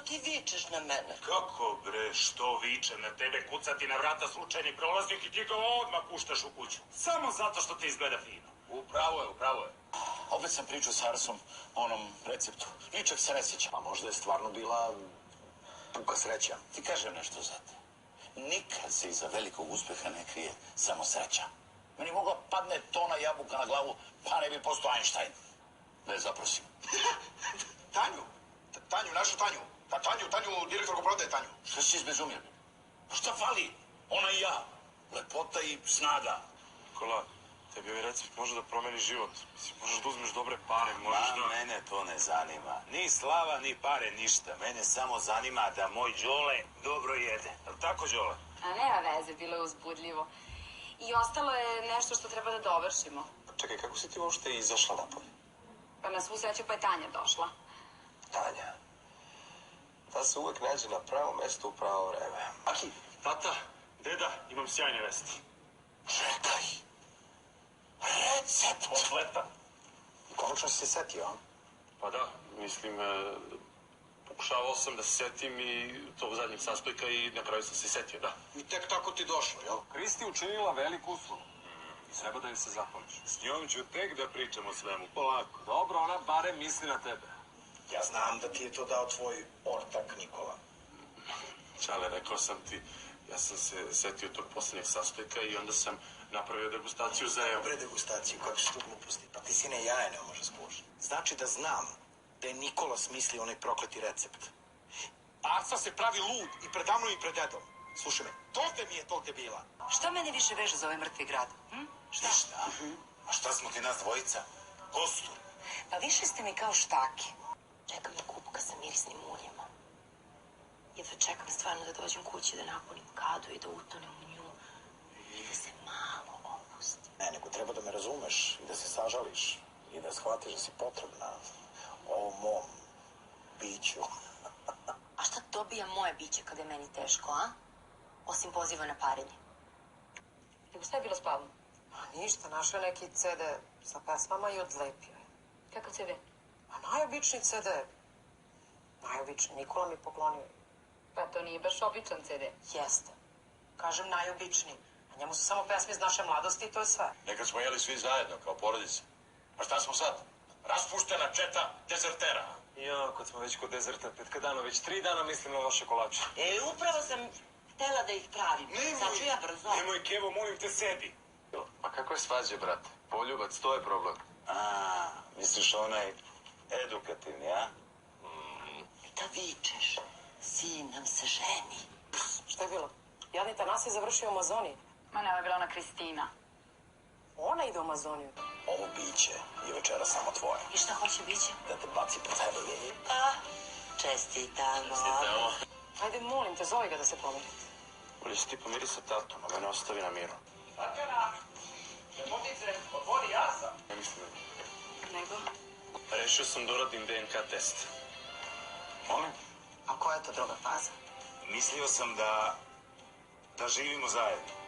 ti vičeš na mene? Kako bre, što vičem na tebe, kucati na vrata slučajni prolaznik i ti ga odmah puštaš u kuću. Samo zato što ti izgleda fino. Upravo je. Opet sam pričao s Arsom o onom receptu. Ničeg se ne sjećam. A možda je stvarno bila puka sreća. Ti kažem nešto za te. Nikad se iza velikog uspeha ne krije samo sreća. Meni mogla padne tona jabuka na glavu, pa ne bi postao Einstein. Da je zaprosim. Našu Tanju. Tanju, direktorku prodaje Tanju. Šta si izbezumio? Šta fali? Ona i ja. Lepota i snaga. Nikola, tebi ovaj recept može da promeni život. Mislim, možeš da uzmeš dobre pare, možeš da... Mene to ne zanima. Ni slava, ni pare, ništa. Mene samo zanima da moj Đole dobro jede. Jel' tako, Đole? A nema veze, bilo je uzbudljivo. I ostalo je nešto što treba da dovršimo. Čekaj, kako si ti uopšte izašla napolje? Pa na svu sreću pa je Tanja došla. Tanja. Ta se uvek nađe na pravo mesto u pravo vreme. Aki, tata, deda, imam sjajne vesti. Čekaj. Recept. Kompletan. Konačno si se setio, a? Pa da, mislim, pokušavao sam da se setim i tog zadnjeg sastojka i na kraju sam se setio, da. I tek tako ti došlo, jel? Kristi učinila veliku uslugu. I treba da joj se zahvališ. S njom ću tek da pričam o svemu, polako. Dobro, ona barem misli na tebe. Ja znam da ti je to dao tvoj ortak Nikola. Čale, rekao sam ti, ja sam se setio tog posljednjeg sastojka i onda sam napravio degustaciju za evo. Dobre degustaciju, kako su to gluposti? Pa ti sine jaje ne može skuši. Znači da znam da je Nikola smislio onaj prokleti recept. Arca se pravi lud i predamnom i pred dedom. Slušaj me, tolte mi je tog debila. Šta mene više veže za ovaj mrtvi grad? Šta? A šta smo ti nas dvojica? Kostur. Pa više ste mi kao štake. Čeka me kupka sa mirisnim uljima. Jedva čekam stvarno da dođem kući, da napunim kadu i da utonem u nju. I da se malo opustim. Ne, nego treba da me razumeš i da se sažališ i da shvatiš da si potrebna ovom mom biću. A šta dobija moje biće kada je meni teško, a? Osim poziva na parenje. Nego šta je bilo s Pavlom? Ništa, našao je neki CD sa pesmama i odlepio je. Kakav CD? A najobičniji CD. Najobičniji. Nikola mi poklonio. Pa to nije baš običan CD. Jeste. Kažem najobičniji. A njemu su samo pesme iz naše mladosti i to je sve. Nekad smo jeli svi zajedno, kao porodica. A šta smo sad? Raspuštena četa dezertera. Jo, kad smo već kod dezerta, Petka dana, već 3 dana mislim na vaše kolače. Upravo sam htela da ih pravim. Sad ću ja brzo. Nemoj, Kevo, molim te, sedi. A kako je svađa, brate? Poljubac, to je problem. Misliš onaj edukativni, a? Da vičeš, sin nam se ženi. Šta je bilo? Jadni Tanas je završio u Amazoniji. Ma ne, ovo je bila ona Kristina. Ona ide u Amazoniju. Ovo biće je večera samo tvoje. I šta hoće biće? Da te baci po tebe. Čestitamo. Ajde, molim te, zovi ga da se pomirite. Bolje se ti pomiri sa tatom, a mene ostavi na miru. Tatjana, ljepotice, otvori Arsa. Ne mislim da... Nego? Rešio sam da uradim DNK test. A koja je to druga faza? Mislio sam da živimo zajedno.